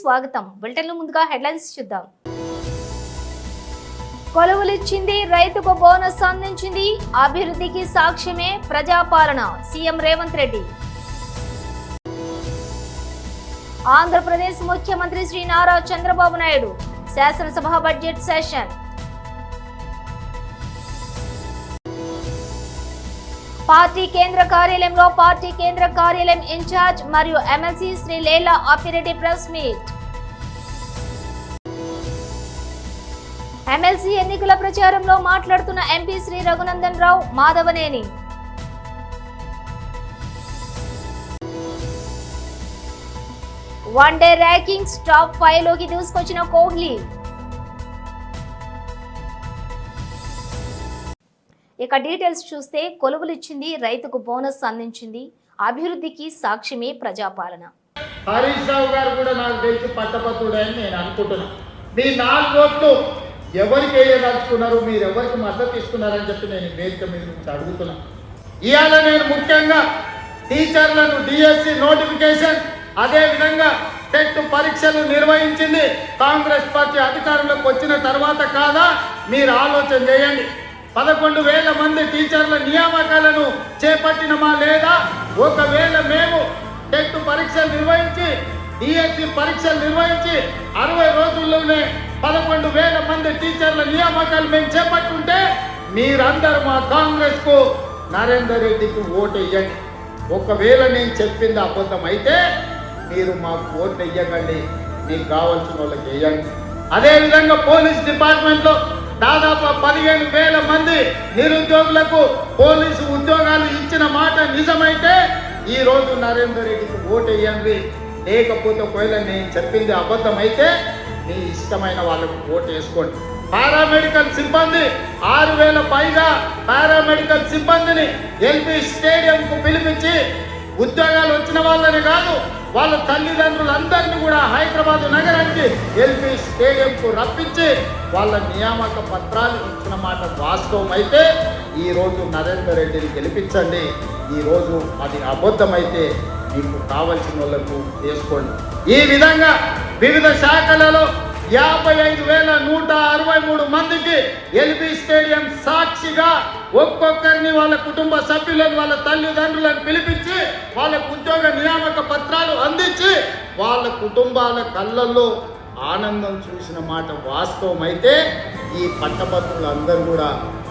స్వాగతం. బులెటిన్లో ముందుగా హెడ్లైన్స్ చూద్దాం. కొలువులిచ్చింది, రైతుకు బోనస్ అందించింది, అభివృద్ధికి సాక్ష్యమే ప్రజాపాలన సీఎం రేవంత్ రెడ్డి. ఆంధ్రప్రదేశ్ ముఖ్యమంత్రి శ్రీ నారా చంద్రబాబు నాయుడు శాసనసభ బడ్జెట్ సెషన్. పార్టీ కేంద్ర కార్యాలయంలో పార్టీ కేంద్ర కార్యాలయం ఇన్ఛార్జ్ మరియు MLC Shri Lela Appireddy press meet. MLC ఎన్నికల ప్రచారంలో మాట్లాడుతున్న MP Shri Raghunandan Rao Madhavaneni. One day rankings top 5 లోకి దూసుకొచ్చిన కోహ్లీ. ఇక డీటెయిల్స్ చూస్తే కొలువులిచ్చింది, రైతుకు బోనస్ అందించింది, అభివృద్ధికి సాక్ష్యమే ప్రజాపాలన. హరీష్ రావు గారు కూడా నాకు తెలిసి పట్టభద్రుడే అని నేను అనుకుంటున్నాను. మీ 4 ఓట్లు ఎవరికి వేయదలుచుకున్నారు, మీరు ఎవరికి మద్దతు ఇస్తున్నారని చెప్పి నేను వేదిక మీద నుంచి అడుగుతున్నాను. ఇవాళ నేను ముఖ్యంగా టీచర్లను డిఎస్సి నోటిఫికేషన్, అదేవిధంగా టెట్ పరీక్షలు నిర్వహించింది కాంగ్రెస్ పార్టీ అధికారంలోకి వచ్చిన తర్వాత కాదా? మీరు ఆలోచన చేయండి. 11,000 మంది టీచర్ల నియామకాలను చేపట్టినమా లేదా? ఒకవేళ మేము టెట్ పరీక్షలు నిర్వహించి డిఎస్సి పరీక్షలు నిర్వహించి 60 రోజుల్లోనే 11,000 మంది టీచర్ల నియామకాలు మేము చేపట్టుంటే మీరందరూ మా కాంగ్రెస్కు నరేందర్ రెడ్డికి ఓటు వేయండి. ఒకవేళ నేను చెప్పింది అబద్ధం అయితే మీరు మాకు ఓటు వేయకండి, మీకు కావాల్సిన వాళ్ళకి వేయండి. అదేవిధంగా పోలీస్ డిపార్ట్మెంట్లో దాదాపు 15,000 మంది నిరుద్యోగులకు పోలీసు ఉద్యోగాలు ఇచ్చిన మాట నిజమైతే ఈరోజు నరేందర్ రెడ్డికి ఓటు వేయండి. లేకపోతే ఒకవేళ నేను చెప్పింది అబద్ధం అయితే మీ ఇష్టమైన వాళ్ళకు ఓటు వేసుకోండి. పారామెడికల్ సిబ్బంది 6,000 పైగా పారామెడికల్ సిబ్బందిని ఎల్బీ స్టేడియంకు పిలిపించి ఉద్యోగాలు వచ్చిన వాళ్ళని కాదు, వాళ్ళ తల్లిదండ్రులందరినీ కూడా హైదరాబాద్ నగరానికి ఎల్బీ స్టేడియంకు రప్పించి వాళ్ళ నియామక పత్రాలు ఇచ్చిన మాట వాస్తవం అయితే ఈరోజు నరేందర్ రెడ్డిని గెలిపించండి. ఈరోజు అది అబద్ధమైతే మీకు కావలసిన వాళ్ళకు వేసుకోండి. ఈ విధంగా వివిధ శాఖలలో 55,163 మందికి ఎల్బీ స్టేడియం సాక్షిగా ఒక్కొక్కరిని వాళ్ళ కుటుంబ సభ్యులను వాళ్ళ తల్లిదండ్రులను పిలిపించి వాళ్ళకు ఉద్యోగ నియామక పత్రాలు అందించి వాళ్ళ కుటుంబాల కళ్ళల్లో ఆనందం చూసిన మాట వాస్తవం అయితే ఈ పట్టభద్రులందరూ కూడా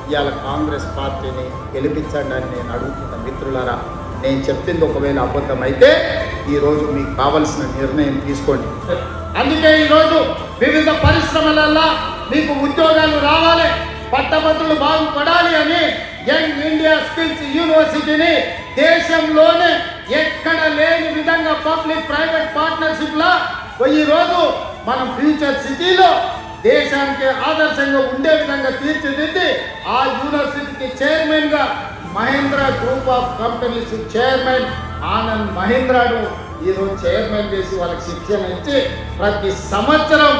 ఇవాళ కాంగ్రెస్ పార్టీని గెలిపించండి అని నేను అడుగుతున్న మిత్రులారా. నేను చెప్పింది ఒకవేళ అబద్ధం అయితే ఈరోజు మీకు కావలసిన నిర్ణయం తీసుకోండి. అందుకే ఈరోజు వివిధ పరిశ్రమలలో మీకు ఉద్యోగాలు రావాలి, పట్టభద్రులు బాగుపడాలి అని యంగ్ ఇండియా స్కిల్స్ యూనివర్సిటీని దేశంలోనే ఎక్కడ లేని విధంగా పబ్లిక్ ప్రైవేట్ పార్ట్నర్షిప్లా ఈరోజు మనం ఫ్యూచర్ సిటీలో దేశానికి ఆదర్శంగా ఉండే విధంగా తీర్చిదిద్ది ఆ యూనివర్సిటీకి చైర్మన్గా Mahindra group of companies chairman Anand మహేంద్రను ఈరోజు చైర్మన్ చేసి వాళ్ళకి శిక్షణ ఇచ్చి ప్రతి సంవత్సరం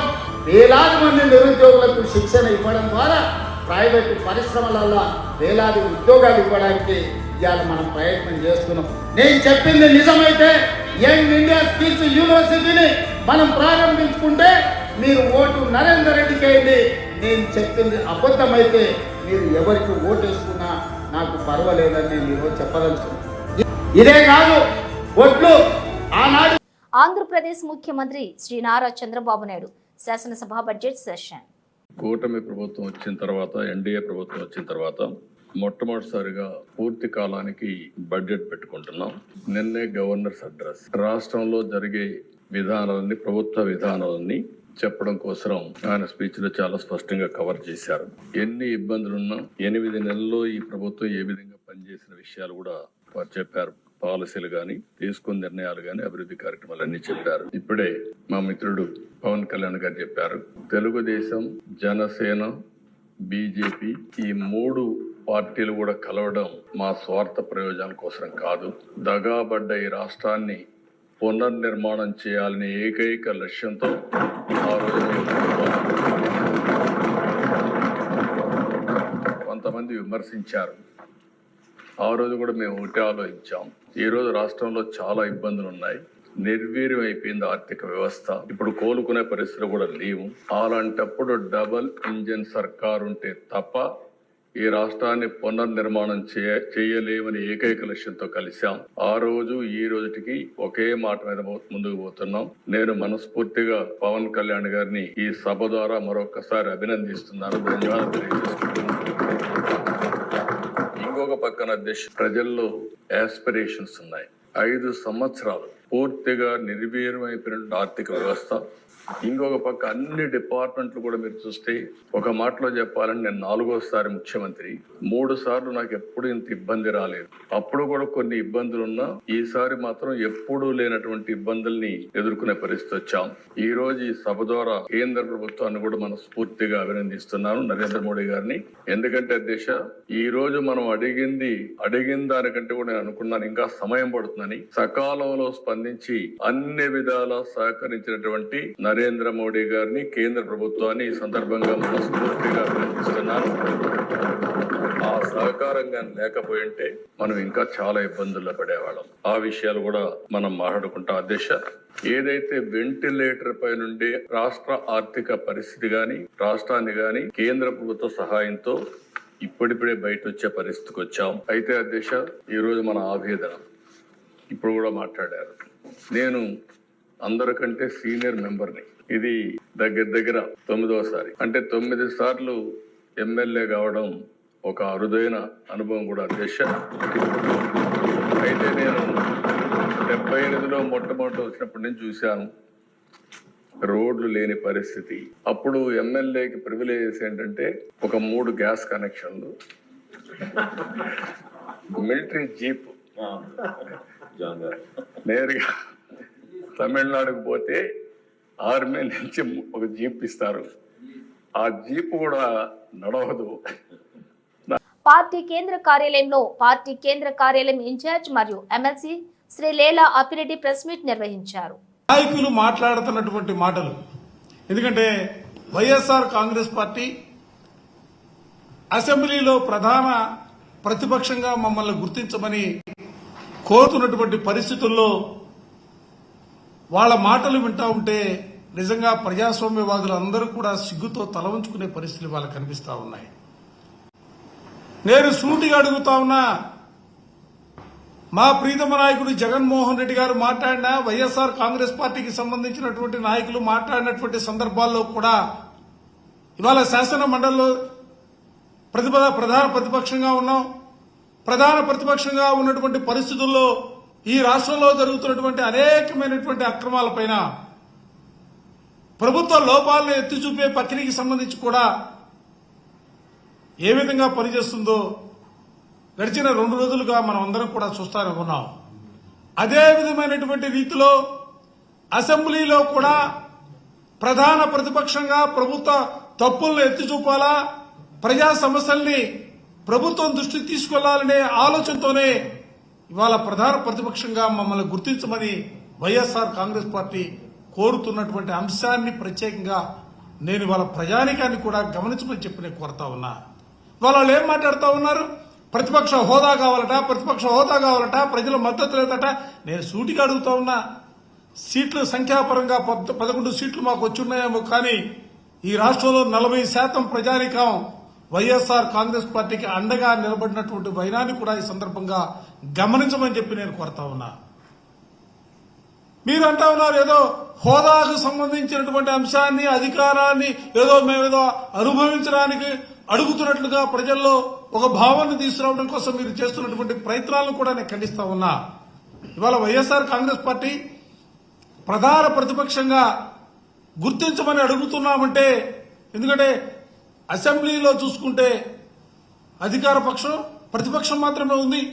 వేలాది మంది నిరుద్యోగులకు శిక్షణ ఇవ్వడం ద్వారా ప్రైవేటు పరిశ్రమలలో వేలాది ఉద్యోగాలు ఇవ్వడానికి ఇవాళ మనం ప్రయత్నం చేస్తున్నాం. నేను చెప్పింది నిజమైతే యంగ్ ఇండియా స్కిల్స్ యూనివర్సిటీని మనం ప్రారంభించుకుంటే మీరు ఓటు నరేందర్ రెడ్డికి వేయండి. నేను చెప్పింది అబద్ధమైతే మీరు ఎవరికి ఓటు వేసుకున్నా నాకు పర్వాలేదని నేను ఈరోజు చెప్పదలుచుకున్నాను. ఇదే కాదు, ఓట్లు ఆనాడు ఆంధ్రప్రదేశ్ ముఖ్యమంత్రి శ్రీ నారా చంద్రబాబు నాయుడు శాసనసభ బడ్జెట్ సెషన్. కూటమి ప్రభుత్వం వచ్చిన తర్వాత, ఎన్డీఏ ప్రభుత్వం వచ్చిన తర్వాత మొట్టమొదటిసారిగా పూర్తి కాలానికి బడ్జెట్ పెట్టుకుంటున్నాం. నిన్నే గవర్నర్స్ అడ్రస్ రాష్ట్రంలో జరిగే విధానాలని, ప్రభుత్వ విధానాలని చెప్పడం కోసం ఆయన స్పీచ్ లో చాలా స్పష్టంగా కవర్ చేశారు. ఎన్ని ఇబ్బందులున్నా 8 నెలల్లో ఈ ప్రభుత్వం ఏ విధంగా పనిచేసిన విషయాలు కూడా వారు చెప్పారు. పాలసీలు కానీ, తీసుకున్న నిర్ణయాలు కానీ, అభివృద్ధి కార్యక్రమాలు అన్ని చెప్పారు. ఇప్పుడే మా మిత్రుడు పవన్ కళ్యాణ్ గారు చెప్పారు, తెలుగుదేశం, జనసేన, బీజేపీ ఈ 3 పార్టీలు కూడా కలవడం మా స్వార్థ ప్రయోజనాల కోసం కాదు, దగాబడ్డ ఈ రాష్ట్రాన్ని పునర్నిర్మాణం చేయాలనే ఏకైక లక్ష్యంతో ఆ రోజు కొంతమంది విమర్శించారు. ఆ రోజు కూడా మేము ఒకటే ఆలోచించాం. ఈ రోజు రాష్ట్రంలో చాలా ఇబ్బందులు ఉన్నాయి. నిర్వీర్యం అయిపోయింది ఆర్థిక వ్యవస్థ. ఇప్పుడు కోలుకునే పరిస్థితులు కూడా లేవు. అలాంటప్పుడు డబుల్ ఇంజిన్ సర్కార్ ఉంటే తప్ప ఈ రాష్ట్రాన్ని పునర్నిర్మాణం చేయలేమని ఏకైక లక్ష్యంతో కలిశాం. ఆ రోజు ఈ రోజుకి ఒకే మాట మీద ముందుకు పోతున్నాం. నేను మనస్ఫూర్తిగా పవన్ కళ్యాణ్ గారిని ఈ సభ ద్వారా మరొకసారి అభినందిస్తున్నాను, ధన్యవాదాలు తెలియజేస్తున్నాను. ఇంకొక పక్కన ప్రజల్లో ఆస్పిరేషన్స్ ఉన్నాయి. 5 సంవత్సరాలు పూర్తిగా నిర్వీర్యమైపోయిన ఆర్థిక వ్యవస్థ. ఇంకొక పక్క అన్ని డిపార్ట్మెంట్లు కూడా మీరు చూస్తే, ఒక మాటలో చెప్పాలని నేను 4వ ముఖ్యమంత్రి. 3 సార్లు నాకు ఎప్పుడు ఇంత ఇబ్బంది రాలేదు. అప్పుడు కూడా కొన్ని ఇబ్బందులు ఉన్నా ఈసారి మాత్రం ఎప్పుడూ లేనటువంటి ఇబ్బందుల్ని ఎదుర్కొనే పరిస్థితి వచ్చాం. ఈ రోజు ఈ సభ ద్వారా కేంద్ర ప్రభుత్వాన్ని కూడా మనస్ఫూర్తిగా అభినందిస్తున్నాను, నరేంద్ర మోడీ గారిని. ఎందుకంటే ఈ రోజు మనం అడిగిన దానికంటే కూడా నేను అనుకున్నాను ఇంకా సమయం పడుతుందని. సకాలంలో స్పందించి అన్ని విధాలా సహకరించినటువంటి నరేంద్ర మోడీ గారిని, కేంద్ర ప్రభుత్వాన్ని ఈ సందర్భంగా మనస్ఫూర్తిగా అభినందిస్తున్నాను. ఆ సహకారంగా లేకపోయింటే మనం ఇంకా చాలా ఇబ్బందుల్లో పడేవాళ్ళం. ఆ విషయాలు కూడా మనం మాట్లాడుకుంటాం. అధ్యక్ష, ఏదైతే వెంటిలేటర్ పై నుండి రాష్ట్ర ఆర్థిక పరిస్థితి గాని, రాష్ట్రాన్ని గాని కేంద్ర ప్రభుత్వ సహాయంతో ఇప్పుడిప్పుడే బయట వచ్చే పరిస్థితికి వచ్చాం. అయితే అధ్యక్ష, ఈ రోజు మన ఆవేదన ఇప్పుడు కూడా మాట్లాడారు. నేను అందరికంటే సీనియర్ మెంబర్ని. ఇది దగ్గర 9వసారి. అంటే 9 సార్లు ఎమ్మెల్యే కావడం ఒక అరుదైన అనుభవం కూడా అధ్యక్ష. అయితే నేను 78లో మొట్టమొదటి వచ్చినప్పటి నుంచి చూశాను రోడ్లు లేని పరిస్థితి. అప్పుడు ఎమ్మెల్యేకి ప్రివిలేజెస్ ఏంటంటే ఒక 3 గ్యాస్ కనెక్షన్లు, మిలిటరీ జీప్, నేరుగా తమిళనాడుకు పోతే ఆర్మీ నుంచి ఒక జీప్ ఇస్తారు. ఆ జీప్ కూడా నడవదు. పార్టీ కేంద్ర కార్యాలయంలో పార్టీ కేంద్ర కార్యాలయం ఇన్ఛార్జ్ మరియు MLC Shri Lela Appireddy press meet నిర్వహించారు. నాయకులు మాట్లాడుతున్నటువంటి మాటలు, ఎందుకంటే వైఎస్ఆర్ కాంగ్రెస్ పార్టీ అసెంబ్లీలో ప్రధాన ప్రతిపక్షంగా మమ్మల్ని గుర్తించమని కోరుతున్నటువంటి పరిస్థితుల్లో వాళ్ళ మాటలు వింటా ఉంటే నిజంగా ప్రజాస్వామ్యవాదులు అందరూ కూడా సిగ్గుతో తల ఉంచుకునే పరిస్థితులు వాళ్ళకి కనిపిస్తా ఉన్నాయి. నేను సూటిగా అడుగుతా ఉన్నా, మా ప్రీతమ నాయకుడు జగన్మోహన్ రెడ్డి గారు మాట్లాడినా, వైఎస్ఆర్ కాంగ్రెస్ పార్టీకి సంబంధించినటువంటి నాయకులు మాట్లాడినటువంటి సందర్భాల్లో కూడా ఇవాళ శాసన మండలిలో ప్రధాన ప్రతిపక్షంగా ఉన్నాం. ప్రధాన ప్రతిపక్షంగా ఉన్నటువంటి పరిస్థితుల్లో ఈ రాష్ట్రంలో జరుగుతున్నటువంటి అనేకమైనటువంటి అక్రమాలపైన, ప్రభుత్వ లోపాలను ఎత్తి చూపే ప్రక్రియకి సంబంధించి కూడా ఏ విధంగా పనిచేస్తుందో గడిచిన 2 రోజులుగా మనం అందరం కూడా చూస్తానే ఉన్నాం. అదే విధమైనటువంటి రీతిలో అసెంబ్లీలో కూడా ప్రధాన ప్రతిపక్షంగా ప్రభుత్వ తప్పులను ఎత్తి చూపాలా, ప్రజా సమస్యల్ని ప్రభుత్వం దృష్టికి తీసుకెళ్లాలనే ఆలోచనతోనే ఇవాళ ప్రధాన ప్రతిపక్షంగా మమ్మల్ని గుర్తించమని వైఎస్ఆర్ కాంగ్రెస్ పార్టీ కోరుతున్నటువంటి అంశాన్ని ప్రత్యేకంగా నేను ఇవాళ ప్రజానికాన్ని కూడా గమనించమని చెప్పి నేను కోరుతా ఉన్నా. వాళ్ళు ఏం మాట్లాడుతూ ఉన్నారు? ప్రతిపక్ష హోదా కావాలట, ప్రజల మద్దతు లేదట. నేను సూటిగా అడుగుతా ఉన్నా, సీట్ల సంఖ్యాపరంగా 11 సీట్లు మాకు వచ్చున్నాయేమో, కానీ ఈ రాష్ట్రంలో 40% ప్రజానికం వైఎస్ఆర్ కాంగ్రెస్ పార్టీకి అండగా నిలబడినటువంటి వైనాన్ని కూడా ఈ సందర్భంగా గమనించమని చెప్పి నేను కోరుతా ఉన్నా. మీరు అంటా ఉన్నారు ఏదో హోదాకు సంబంధించినటువంటి అంశాన్ని, అధికారాన్ని మేమేదో అనుభవించడానికి అడుగుతున్నట్లుగా ప్రజల్లో ఒక భావాన్ని తీసుకురావడం కోసం మీరు చేస్తున్నటువంటి ప్రయత్నాలను కూడా నేను ఖండిస్తా ఉన్నా. ఇవాళ వైఎస్ఆర్ కాంగ్రెస్ పార్టీ ప్రధాన ప్రతిపక్షంగా గుర్తించమని అడుగుతున్నామంటే, ఎందుకంటే అసెంబ్లీలో చూసుకుంటే అధికార పక్షం, ప్రతిపక్షం మాత్రమే ఉంది.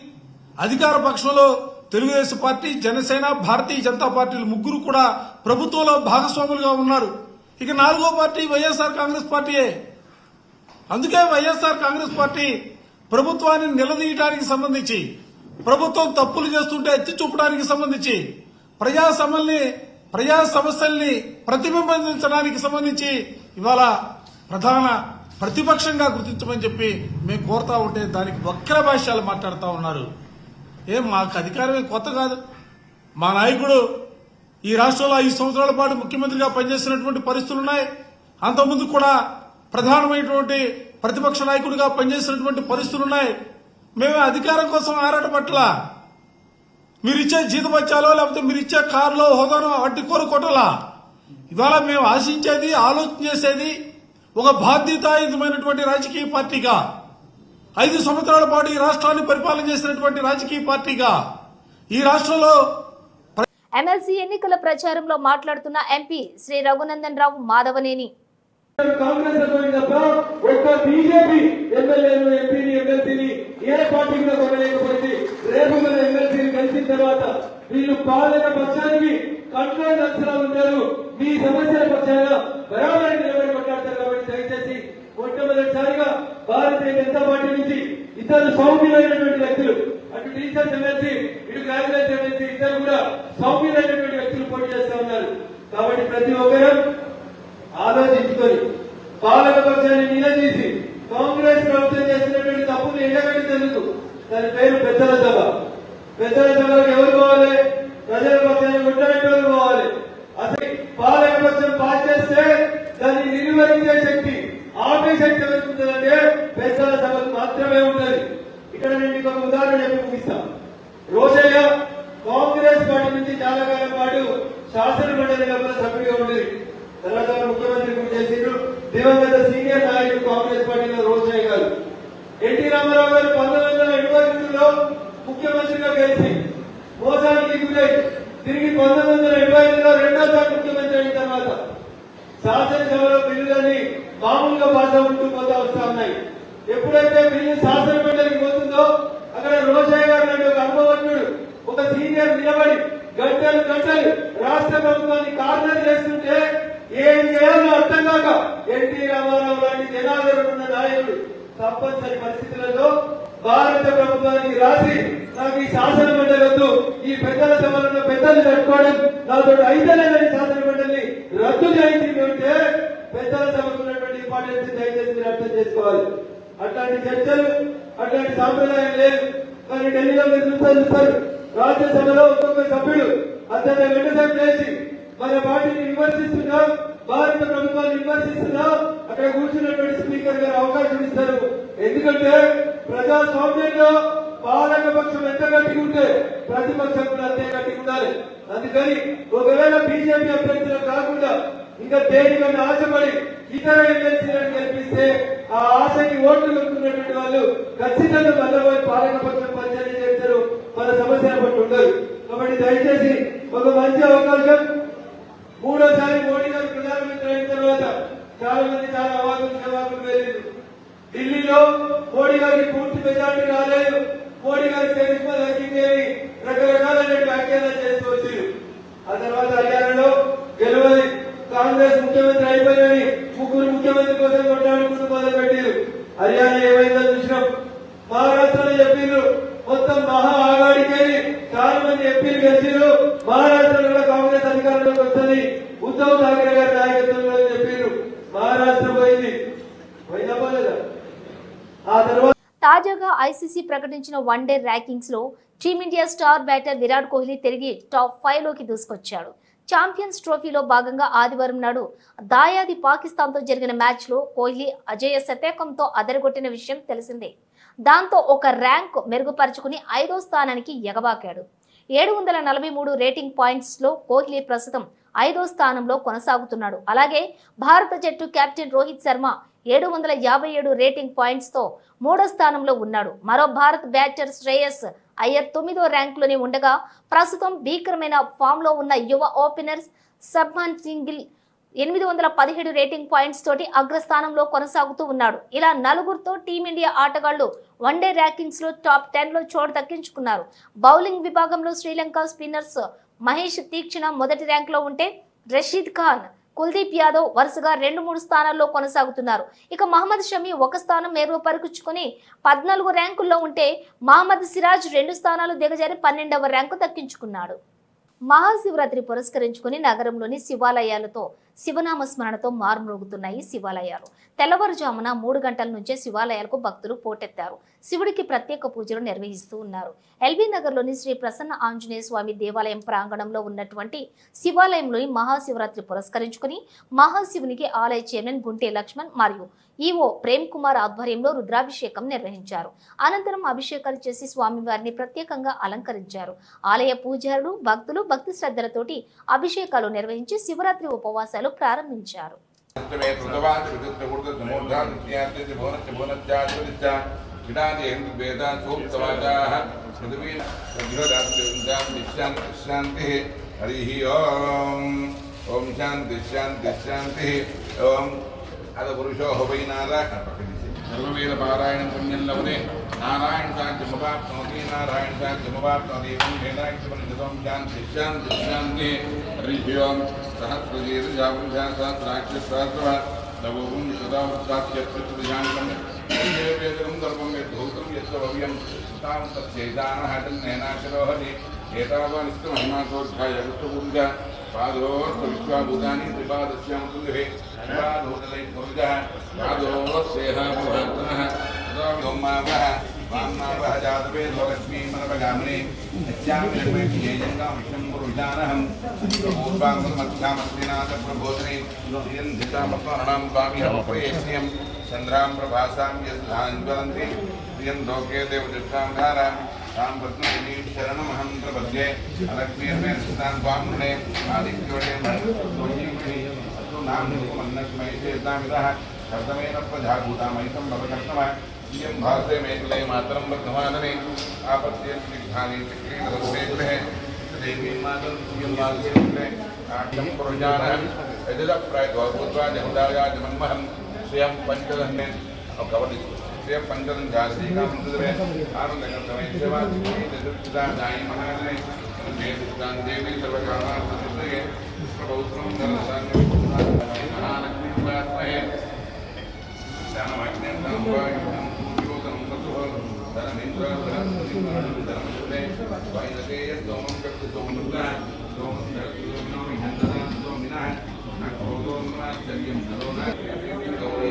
అధికార పక్షంలో తెలుగుదేశం పార్టీ, జనసేన, భారతీయ జనతా పార్టీలు 3 కూడా ప్రభుత్వంలో భాగస్వాములుగా ఉన్నారు. ఇక 4వ పార్టీ వైఎస్ఆర్ కాంగ్రెస్ పార్టీయే. అందుకే వైఎస్ఆర్ కాంగ్రెస్ పార్టీ ప్రభుత్వాన్ని నిలదీయడానికి సంబంధించి, ప్రభుత్వం తప్పులు చేస్తుంటే ఎత్తి చూపడానికి సంబంధించి, ప్రజా సమస్యల్ని ప్రతిబింబించడానికి సంబంధించి ఇవాళ ప్రధాన ప్రతిపక్షంగా గుర్తించమని చెప్పి మేము కోరుతా ఉంటే దానికి వక్ర భాష్యాలు మాట్లాడుతూ ఉన్నారు. మాకు అధికారమే కొత్త కాదు. మా నాయకుడు ఈ రాష్ట్రంలో 5 సంవత్సరాల పాటు ముఖ్యమంత్రిగా పనిచేసినటువంటి పరిస్థితులు ఉన్నాయి. అంతకుముందు కూడా ప్రధానమైనటువంటి ప్రతిపక్ష నాయకుడిగా పనిచేసినటువంటి పరిస్థితులు ఉన్నాయి. మేమే అధికారం కోసం ఆరాటపట్ల మీరిచ్చే జీతభత్యాలో లేకపోతే మీరిచ్చే కారులో హోదానో అడ్డు కోరుకోవటంలా. ఇవాళ మేము ఆశించేది, ఆలోచన చేసేది ఒక బాధ్యతాయుతమైనటువంటి రాజకీయ పార్టీగా, 5 సంవత్సరాల పాటు ఈ రాష్ట్రాన్ని పరిపాలన చేసినటువంటి రాజకీయ పార్టీగా ఈ రాష్ట్రంలో ఎమ్మెల్సీ ఎన్నికల ప్రచారంలో మాట్లాడుతున్న ఎంపీ శ్రీ రఘునందన్ రావు మాధవనేని కాంగ్రెస్ తప్ప ఒక్క బీజేపీ ఎమ్మెల్యేలు ఎంపీని ఎమ్మెల్సీని ఏ పార్టీ కూడా కొనలేకపోయింది. రేపు మన ఎమ్మెల్సీని కలిసిన తర్వాత వీళ్ళు పాలక పక్షానికి కంట్రోల్ అవసరాలు ఉంటారు. మీ సమస్యల పక్షాన బరాబరి నిలబడి మాట్లాడతారు. కాబట్టి దయచేసి మొట్టమొదటిసారిగా భారతీయ జనతా పార్టీ నుంచి ఇద్దరు సౌమ్యులైనటువంటి వ్యక్తులు, అటు టీచర్స్ ఎమ్మెల్సీ ఇటు కాంగ్రెస్ ఎమ్మెల్సీ ఇద్దరు కూడా సౌమ్యులైనటువంటి వ్యక్తులు పోటీ చేస్తా ఉన్నారు. కాబట్టి ప్రతి ఒక్కరూ ఆలోచించుకొని పాలక పక్షాన్ని నిలదీసి కాంగ్రెస్ ప్రభుత్వం చేసినటువంటి తప్పులు ఎండగట్టేందుకు దాని పేరు పెద్దల సభ. పెద్దల సభకు ఎవరు పోవాలి? ప్రజల పక్షాన్ని కొట్టడానికి పోవాలి. అసలు పాలక పక్షం పాస్ చేస్తే దాన్ని నిర్వహించే శక్తి, ఆపే శక్తి ఎవరికి ఉంటుందంటే పెద్దల సభకు మాత్రమే ఉంటుంది. ఇక్కడ నేను మీకు ఒక ఉదాహరణ చెప్పి ముగిస్తాను. రోజయ్య కాంగ్రెస్ పార్టీ నుంచి చాలా కాలం పాటు శాసన మండలి లోపల సభ్యుడిగా ఉండేది. తర్వాత ముఖ్యమంత్రి కూడా చేసిండ్రు. దివంగత సీనియర్ నాయకుడు కాంగ్రెస్ పార్టీలో రోజయ్య గారు. ఎన్టీ రామారావు గారు 1982లో ముఖ్యమంత్రిగా గెలిచి మోసానికి గురై తిరిగి 1985లో రెండోసారి ముఖ్యమంత్రి అయిన తర్వాత శాసనసభలో బిల్లులని మామూలుగా పాస్ అవుతూ పోతా వస్తా ఉన్నాయి. ఎప్పుడైతే బిల్లు శాసన మండలికి పోతుందో అక్కడ రోజయ్య గారు లాంటి ఒక అనుభవజ్ఞుడు, ఒక సీనియర్ నిలబడి గంటలు గంటలు రాష్ట్ర ప్రభుత్వాన్ని కార్నర్ చేస్తుంటే ఏం చేయాలో అర్థం కాక ఎన్టీ రామారావు లాంటి జనాదరణ ఉన్న నాయకుడు తప్పనిసరి పరిస్థితులలో భారత ప్రభుత్వానికి రాసి నాకు ఈ శాసన మండలి వద్దు, ఈ పెద్దల సభలను పెద్దలు కట్టుకోవడం నాతో అయితేలేదని శాసన మండలిని రద్దు చేయించింది అంటే పెద్దల సభకు ఉన్నటువంటి ఇంపార్టెన్స్ దయచేసి మీరు అర్థం చేసుకోవాలి. అట్లాంటి చర్చలు, అట్లాంటి సాంప్రదాయం లేదు. కానీ ఢిల్లీలో మీరు చూస్తారు, రాజ్యసభలో ఒక్కొక్క సభ్యుడు అతని వెంటనే చేసి మన పార్టీని విమర్శిస్తున్నా, భారత ప్రభుత్వాన్ని విమర్శిస్తున్నా అక్కడ కూర్చున్నటువంటి స్పీకర్ గారు అవకాశం ఇస్తారు. ఎందుకంటే ప్రజాస్వామ్యంలో పాలక పక్షం ఎంత గట్టిగా ఉంటే ప్రతిపక్షం కూడా అంతే గట్టిగా ఉండాలి. అందుకని ఒకవేళ బీజేపీ అభ్యర్థులు కాకుండా ఇంకా దేనికన్నా ఆశపడి ఇతర ఎమ్మెల్సీలను గెలిపిస్తే ఆ ఆశకి ఓట్లు కొట్టుకున్నటువంటి వాళ్ళు ఖచ్చితంగా మళ్ళీ పాలక పక్షం పనిచేసి చేస్తారు, మన సమస్యలు పట్టు ఉండదు. కాబట్టి దయచేసి ఒక మంచి అవకాశం. మూడోసారి మోడీ గారు ప్రధానమంత్రి అయిన తర్వాత చాలా మంది చాలా అవాకులు వెళ్ళారు. ఢిల్లీలో మోడీ గారికి పూర్తి మెజార్టీ రాలేదు, మోడీ గారి చరిత్ర తగ్గిందని రకరకాలైన వ్యాఖ్యానాలు చేస్తూ వచ్చారు. ఆ తర్వాత హర్యానాలో గెలవని కాంగ్రెస్ ముఖ్యమంత్రి అయిపోయిందని ముగ్గురు ముఖ్యమంత్రి కోసం కొట్టాడుకుంటూ మొదలుపెట్టారు. హర్యానా ఏమైందో చూసినాం. మహారాష్ట్రలో చెప్పిండ్రు మొత్తం మహా ఆగాడికి చాలా మంది ఎంపీలు గెలిచారు, మహారాష్ట్రలో కూడా కాంగ్రెస్ అధికారంలోకి వస్తుంది, ఉద్ధవ్ ఠాకరే గారి నాయకత్వంలో చెప్పారు. మహారాష్ట్ర పోయింది, పోయిందా పోలేదా? ఆ తర్వాత తాజాగా ఐసీసీ ప్రకటించిన వన్డే ర్యాంకింగ్స్ లో team India star batter Virat Kohli తిరిగి టాప్ 5 లోకి దూసుకొచ్చాడు. ఛాంపియన్స్ ట్రోఫీలో భాగంగా ఆదివారం నాడు దాయాది పాకిస్తాన్ తో జరిగిన మ్యాచ్ లో కోహ్లీ అజేయ శతకంతో అదరగొట్టిన విషయం తెలిసిందే. దాంతో ఒక ర్యాంక్ మెరుగుపరుచుకుని 5వ స్థానానికి ఎగబాకాడు. 743 రేటింగ్ పాయింట్స్ లో కోహ్లీ ప్రస్తుతం 5వ స్థానంలో కొనసాగుతున్నాడు. అలాగే భారత జట్టు captain Rohit Sharma 757 rating points తో 3వ స్థానంలో ఉన్నాడు. మరో భారత్ బ్యాటర్ శ్రేయస్ అయ్యర్ 9వ ర్యాంకులోనే ఉండగా ప్రస్తుతం భీకరమైన ఫామ్ లో ఉన్న యువ ఓపెనర్ సబ్మన్ సింగ్ 817 రేటింగ్ పాయింట్స్ తోటి అగ్రస్థానంలో కొనసాగుతూ ఉన్నాడు. ఇలా నలుగురితో టీమిండియా ఆటగాళ్లు వన్డే ర్యాంకింగ్స్ లో టాప్ 10 లో చోటు దక్కించుకున్నారు. బౌలింగ్ విభాగంలో శ్రీలంక స్పిన్నర్స్ మహేష్ తీక్షణ మొదటి ర్యాంక్ లో ఉంటే రషీద్ ఖాన్, కుల్దీప్ యాదవ్ వరుసగా 2-3 స్థానాల్లో కొనసాగుతున్నారు. ఇక మహమ్మద్ షమి ఒక స్థానం మెరుగుపరుచుకుని 14 ర్యాంకుల్లో ఉంటే మహమ్మద్ సిరాజ్ 2 స్థానాలు దిగజారి 12వ ర్యాంకు దక్కించుకున్నాడు. మహాశివరాత్రి పురస్కరించుకుని నగరంలోని శివాలయాలతో శివనామ స్మరణతో మారుమ్రోగుతున్నాయి శివాలయాలు. తెల్లవారుజామున 3 గంటల నుంచే శివాలయాలకు భక్తులు పోటెత్తారు. శివుడికి ప్రత్యేక పూజలు నిర్వహిస్తూ ఉన్నారు. ఎల్బీ నగర్లోని శ్రీ ప్రసన్న ఆంజనేయ స్వామి దేవాలయం ప్రాంగణంలో ఉన్నటువంటి శివాలయంలోని మహాశివరాత్రి పురస్కరించుకుని మహాశివునికి ఆలయ చైర్మన్ గుంటే లక్ష్మణ్ మరియు ఈవో ప్రేమ్ కుమార్ ఆధ్వర్యంలో రుద్రాభిషేకం నిర్వహించారు. అనంతరం అభిషేకాలు చేసి స్వామివారిని ప్రత్యేకంగా అలంకరించారు. ఆలయ పూజారులు భక్తులు భక్తి శ్రద్ధలతోటి అభిషేకాలు నిర్వహించి శివరాత్రి ఉపవాసాలు ప్రారంభించారు. अद पुरुषो वै नारायण सर्ववेद पारायण पुण्यं लभते नारायण साध्यमुपाप्नोति नारायण साध्यमुपाप्नोति एवं वेदाक्षरं शान्ति शान्ति शान्ति हरिः सहस्रदीर्घापुरुषा सहस्राक्षसहस्रः लवों सदा उत्साह्यप्रतिजानं वेदं सर्वं यद्भूतं यस्य भव्यं तां तच्चैतानः तन्नेनाशरोहति एतावानिष्टमहिमासोऽध्याय विष्णुपुरुषः पादोऽर्थ विश्वाभूतानि त्रिपादस्यां तुल्ये पादोदलै पुरुषः पादोस्तेह भवन्तः तदाविधोमावः वाम्मावः जातवे स्वलक्ष्मी मनवगामिने नित्यामिनमैत्येयङ्गां विष्णुं पुरुषानहं पूर्वाङ्गमध्यामस्मिनाथप्रबोधने श्रियन्धितामत्वरणां स्वामिहं प्रियेष्यं चन्द्रां प्रभासां यद्धाञ्ज्वलन्ति श्रियं लोके देवदृष्टां धारां तां पद्मनिधिं शरणमहं प्रपद्ये अलक्ष्मीर्मे स्नान् स्वामिने आदित्योडे मनोजीवने नामन्नस्मैतेतामिदः कर्तमेन प्रजाभूतामहितं भवकर्तमः इयं भासे मेखले मातरं वर्धमानने आपत्त्यं स्निग्धानि चक्रीणरसमेखले देवी मातरं इयं भासे मेखले आठं पुरुषानः यदिदप्रायद्वाभूत्वा जहुदाया जमन्महं श्रियं पञ्चदन्ने कवलिः श्रियं पञ्चदं जाश्रीकामन्दरे आनन्दकर्तमे सेवादिता दायि महाजने मेदिष्टां देवी सर्वकामार्थसिद्धये प्रभौत्रं धनसान्यं महालक्ष्मीवास्महे धनमग्ने धनवायुधं सूर्योदनं ततुः धनमिन्द्र धनमुदे वैदतेय सोमं कक्षसोमनुद्रः सोमं धरतिलोमिनो विहन्तना सोमिनः नक्रोदोन्माश्चर्यं नरोनः गौरी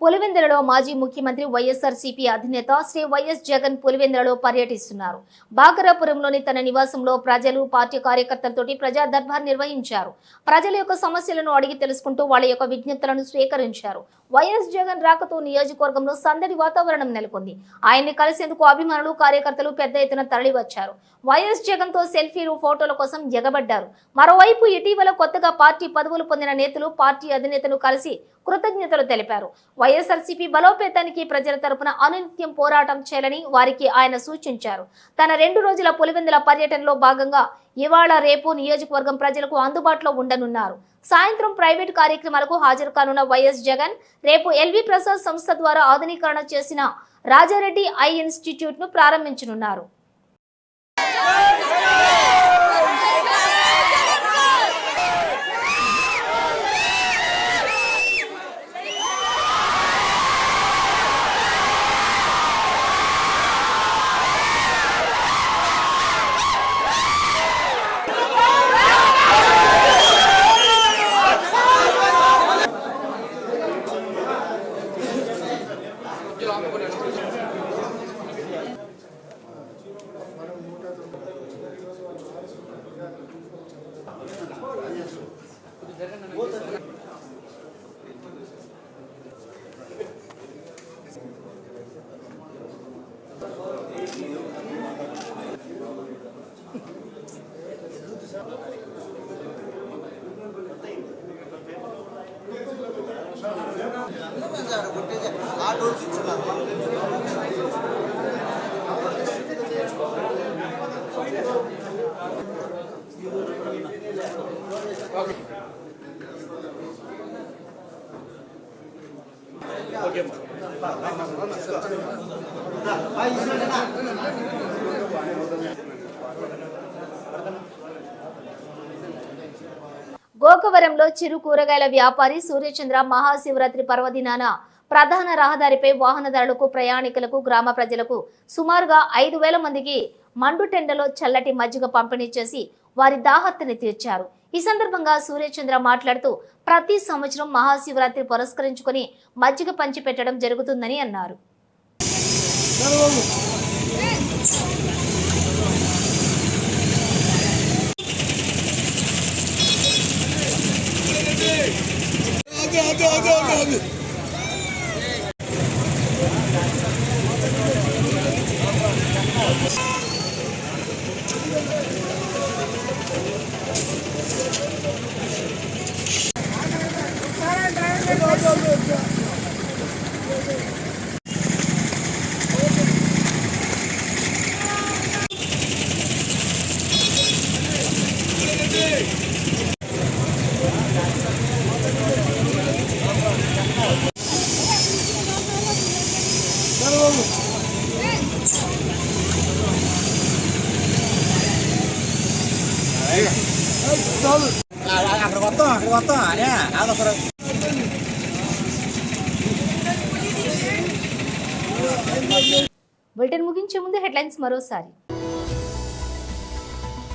పులివెందులలో మాజీ ముఖ్యమంత్రి వైఎస్ఆర్సీపీ అధినేత శ్రీ వైఎస్ జగన్ పులివెందులలో పర్యటిస్తున్నారు. బాగరాపురంలోని తన నివాసంలో ప్రజలు పార్టీ కార్యకర్తలతోటి ప్రజా దర్బార్ నిర్వహించారు. ప్రజల యొక్క సమస్యలను అడిగి తెలుసుకుంటూ వాళ్ళ యొక్క విజ్ఞప్తులను స్వీకరించారు. వైఎస్ జగన్ రాకతో నియోజకవర్గంలో సందడి వాతావరణం నెలకొంది. ఆయన్ని కలిసేందుకు అభిమానులు కార్యకర్తలు పెద్ద ఎత్తున తరలివచ్చారు. వైఎస్ జగన్ తో సెల్ఫీలు ఫోటోల కోసం ఎగబడ్డారు. మరోవైపు ఇటీవల కొత్తగా పార్టీ పదవులు పొందిన నేతలు పార్టీ అధినేతను కలిసి కృతజ్ఞతలు తెలిపారు. వైఎస్ఆర్సీపీ బలోపేతానికి ప్రజల తరపున అనునిత్యం పోరాటం చేయాలని వారికి ఆయన సూచించారు. తన 2 రోజుల పులివెందుల పర్యటనలో భాగంగా ఇవాళ రేపు నియోజకవర్గం ప్రజలకు అందుబాటులో ఉండనున్నారు. సాయంత్రం ప్రైవేటు కార్యక్రమాలకు హాజరు కానున్న వైఎస్ జగన్ రేపు ఎల్వి ప్రసాద్ సంస్థ ద్వారా ఆధునీకరణ చేసిన రాజారెడ్డి ఐ ఇన్స్టిట్యూట్ ను ప్రారంభించనున్నారు. గోకవరంలో చిరు కూరగాయల వ్యాపారి సూర్యచంద్ర మహాశివరాత్రి పర్వదినాన ప్రధాన రహదారిపై వాహనదారులకు ప్రయాణికులకు గ్రామ ప్రజలకు సుమారుగా 5,000 మందికి మండుటెండలో చల్లటి మజ్జిగ పంపిణీ చేసి వారి దాహర్తిని తీర్చారు. ఈ సందర్భంగా సూర్యచంద్ర మాట్లాడుతూ ప్రతి సంవత్సరం మహాశివరాత్రి పురస్కరించుకొని మజ్జిగ పంచి పెట్టడం జరుగుతుందని అన్నారు. బులెటిన్ ముగించే ముందు హెడ్లైన్స్ మరోసారి.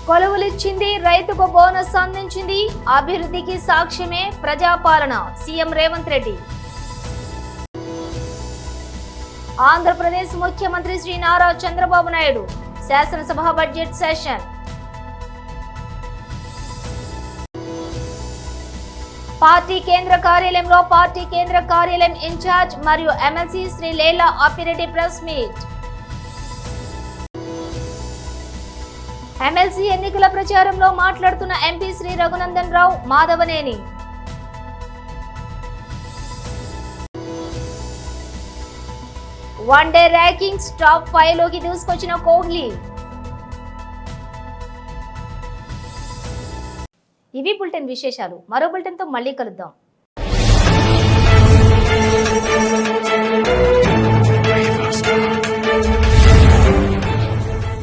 కొలువులిచ్చింది, రైతుకు బోనస్ అందించింది, అభివృద్ధికి సాక్ష్యమే ప్రజాపాలన సీఎం రేవంత్ రెడ్డి. ఆంధ్రప్రదేశ్ ముఖ్యమంత్రి శ్రీ నారా చంద్రబాబు నాయుడు శాసనసభ బడ్జెట్ సెషన్. పార్టీ కేంద్ర కార్యాలయంలో పార్టీ కేంద్ర కార్యాలయం ఇన్ఛార్జ్ మరియు MLC Shri Lela Appireddy press meet. MLC ఎన్నికల ప్రచారంలో మాట్లాడుతున్న MP Shri Raghunandan Rao Madhavaneni. One day rankings top 5 లోకి దూసుకొచ్చిన కోహ్లీ. ఇవి బులెటిన్ విశేషాలు. మరో బులెటిన్తో మళ్ళీ కలుద్దాం.